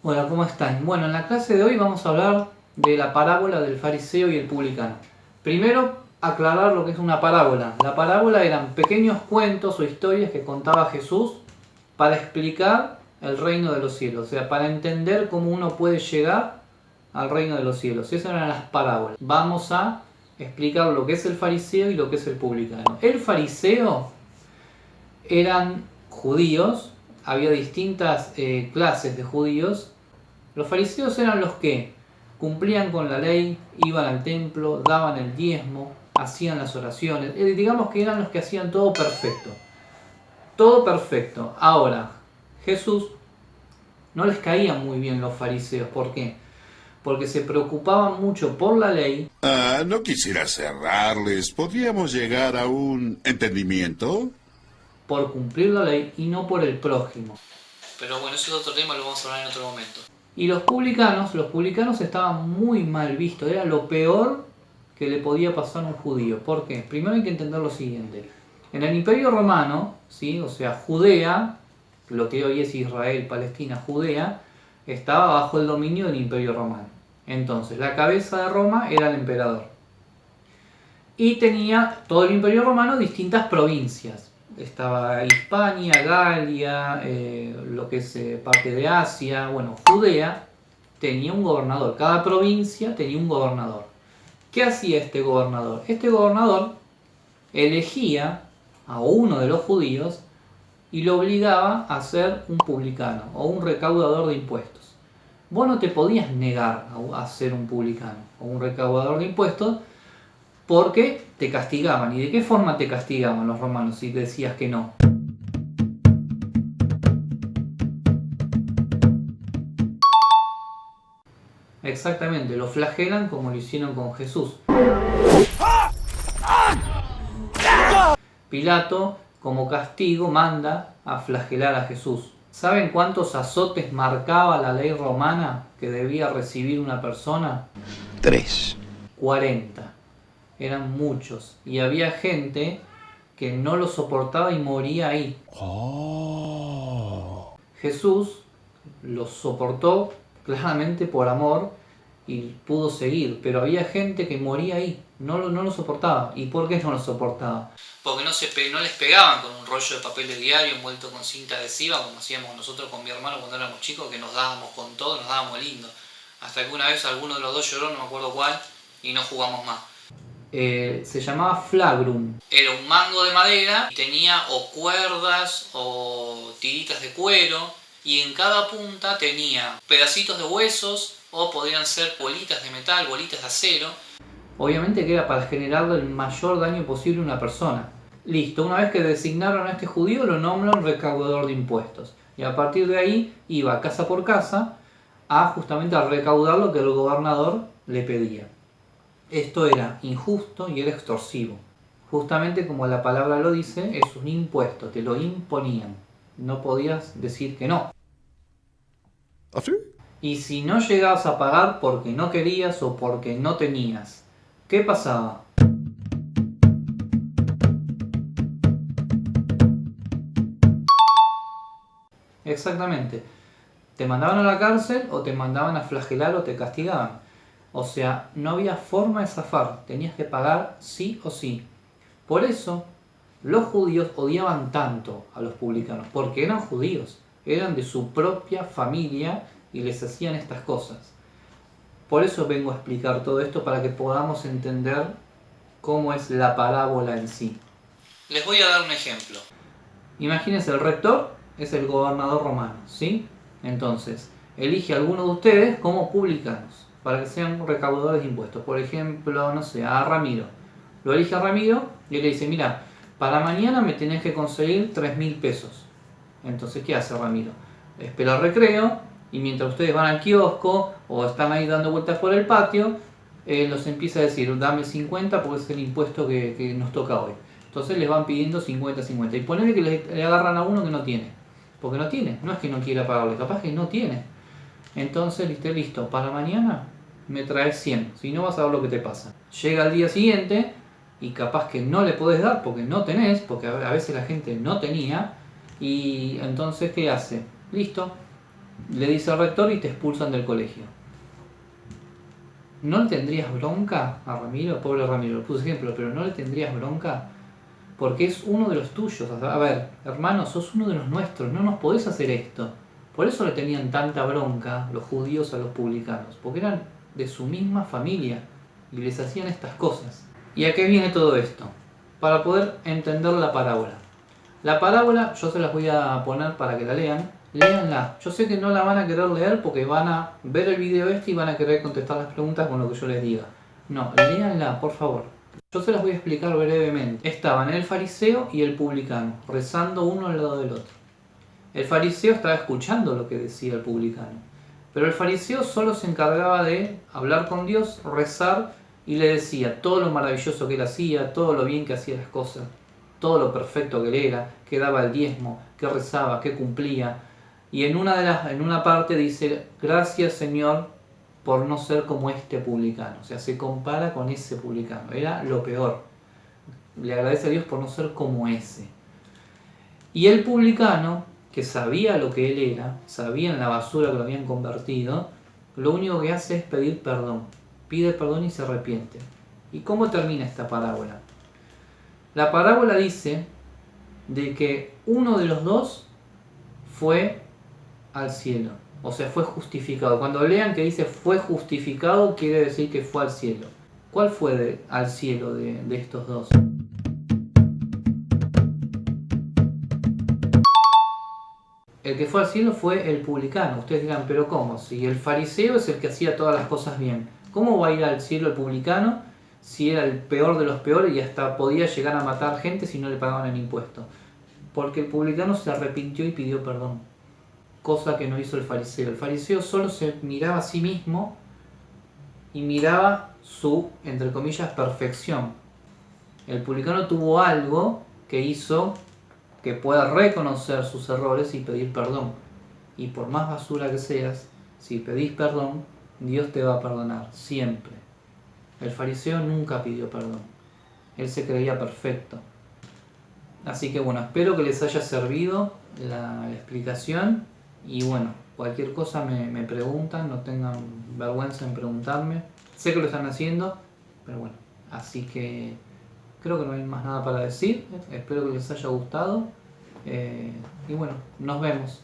Bueno, ¿cómo están? Bueno, en la clase de hoy vamos a hablar de la parábola del fariseo y el publicano. Primero, aclarar lo que es una parábola. La parábola eran pequeños cuentos o historias que contaba Jesús para explicar el reino de los cielos, o sea, para entender cómo uno puede llegar al reino de los cielos. Esas eran las parábolas. Vamos a explicar lo que es el fariseo y lo que es el publicano. El fariseo eran judíos, había distintas clases de judíos. Los fariseos eran los que cumplían con la ley, iban al templo, daban el diezmo, hacían las oraciones. Digamos que eran los que hacían todo perfecto. Todo perfecto. Ahora, Jesús no les caían muy bien los fariseos. ¿Por qué? Porque se preocupaban mucho por la ley. No quisiera cerrarles. ¿Podríamos llegar a un entendimiento? Por cumplir la ley y no por el prójimo. Pero bueno, ese es otro tema, lo vamos a hablar en otro momento. Y los publicanos estaban muy mal vistos, era lo peor que le podía pasar a un judío. ¿Por qué? Primero hay que entender lo siguiente. En el Imperio Romano, ¿sí? O sea, Judea, lo que hoy es Israel, Palestina, Judea, estaba bajo el dominio del Imperio Romano. Entonces, la cabeza de Roma era el emperador. Y tenía todo el Imperio Romano distintas provincias. Estaba Hispania, Galia, lo que es parte de Asia. Bueno, Judea tenía un gobernador. Cada provincia tenía un gobernador. ¿Qué hacía este gobernador? Este gobernador elegía a uno de los judíos y lo obligaba a ser un publicano o un recaudador de impuestos. Vos no te podías negar a ser un publicano o un recaudador de impuestos porque te castigaban. ¿Y de qué forma te castigaban los romanos si decías que no? Exactamente, lo flagelan como lo hicieron con Jesús. Pilato, como castigo, manda a flagelar a Jesús. ¿Saben cuántos azotes marcaba la ley romana que debía recibir una persona? 3. 40. Eran muchos. Y había gente que no lo soportaba y moría ahí. Jesús lo soportó claramente por amor y pudo seguir, pero había gente que moría ahí, no lo soportaba. ¿Y por qué no lo soportaba? Porque no les pegaban con un rollo de papel de diario envuelto con cinta adhesiva, como hacíamos nosotros con mi hermano cuando éramos chicos, que nos dábamos con todo, nos dábamos lindo. Hasta que una vez alguno de los dos lloró, no me acuerdo cuál, y no jugamos más. Se llamaba flagrum. Era un mango de madera y tenía o cuerdas o tiritas de cuero, y en cada punta tenía pedacitos de huesos o podrían ser bolitas de metal, bolitas de acero. Obviamente que era para generarle el mayor daño posible a una persona. Listo, una vez que designaron a este judío lo nombran recaudador de impuestos. Y a partir de ahí iba casa por casa justamente a recaudar lo que el gobernador le pedía. Esto era injusto y era extorsivo. Justamente como la palabra lo dice, es un impuesto, te lo imponían. No podías decir que no. ¿Ah, sí? Y si no llegabas a pagar porque no querías o porque no tenías, ¿qué pasaba? Exactamente. Te mandaban a la cárcel o te mandaban a flagelar o te castigaban. O sea, no había forma de zafar, tenías que pagar sí o sí. Por eso, los judíos odiaban tanto a los publicanos, porque eran judíos, eran de su propia familia y les hacían estas cosas. Por eso vengo a explicar todo esto para que podamos entender cómo es la parábola en sí. Les voy a dar un ejemplo. Imagínense, el rector es el gobernador romano, ¿sí? Entonces, elige a alguno de ustedes como publicanos para que sean recaudadores de impuestos. Por ejemplo, no sé, a Ramiro. Lo elige a Ramiro y le dice, mira, para mañana me tenés que conseguir 3.000 pesos. Entonces, ¿qué hace Ramiro? Espera el recreo y mientras ustedes van al kiosco o están ahí dando vueltas por el patio, los empieza a decir, dame 50 porque es el impuesto que nos toca hoy. Entonces les van pidiendo 50. Y ponele que le agarran a uno que no tiene. Porque no tiene, no es que no quiera pagarle, capaz que no tiene. Entonces, listo, para mañana me traes 100, si no vas a ver lo que te pasa. Llega el día siguiente y capaz que no le podés dar porque no tenés, porque a veces la gente no tenía, y entonces ¿qué hace? Listo, le dice al rector y te expulsan del colegio. ¿No le tendrías bronca a Ramiro? Pobre Ramiro, le puse ejemplo, pero ¿no le tendrías bronca? Porque es uno de los tuyos. A ver, hermano, sos uno de los nuestros, no nos podés hacer esto. Por eso le tenían tanta bronca los judíos a los publicanos, porque eran de su misma familia y les hacían estas cosas. ¿Y a qué viene todo esto? Para poder entender la parábola. La parábola yo se las voy a poner para que la lean. Léanla. Yo sé que no la van a querer leer porque van a ver el video este y van a querer contestar las preguntas con lo que yo les diga. No, léanla, por favor. Yo se las voy a explicar brevemente. Estaban el fariseo y el publicano, rezando uno al lado del otro. El fariseo estaba escuchando lo que decía el publicano, pero el fariseo solo se encargaba de hablar con Dios, rezar, y le decía todo lo maravilloso que él hacía, todo lo bien que hacía las cosas, todo lo perfecto que él era, que daba el diezmo, que rezaba, que cumplía. Y en una parte dice, gracias Señor por no ser como este publicano. O sea, se compara con ese publicano. Era lo peor. Le agradece a Dios por no ser como ese. Y el publicano, que sabía lo que él era, sabía en la basura que lo habían convertido, lo único que hace es pedir perdón. Pide perdón y se arrepiente. ¿Y cómo termina esta parábola? La parábola dice de que uno de los dos fue al cielo, o sea, fue justificado. Cuando lean que dice fue justificado, quiere decir que fue al cielo. ¿Cuál fue al cielo de estos dos? El que fue al cielo fue el publicano. Ustedes dirán, pero ¿cómo? Si el fariseo es el que hacía todas las cosas bien, ¿cómo va a ir al cielo el publicano si era el peor de los peores y hasta podía llegar a matar gente si no le pagaban el impuesto? Porque el publicano se arrepintió y pidió perdón, cosa que no hizo el fariseo. El fariseo solo se miraba a sí mismo y miraba su, entre comillas, perfección. El publicano tuvo algo que hizo que pueda reconocer sus errores y pedir perdón. Y por más basura que seas, si pedís perdón, Dios te va a perdonar, siempre. El fariseo nunca pidió perdón. Él se creía perfecto. Así que bueno, espero que les haya servido la explicación. Y bueno, cualquier cosa me preguntan, no tengan vergüenza en preguntarme. Sé que lo están haciendo, pero bueno, así que creo que no hay más nada para decir. Espero que les haya gustado. Y bueno, nos vemos.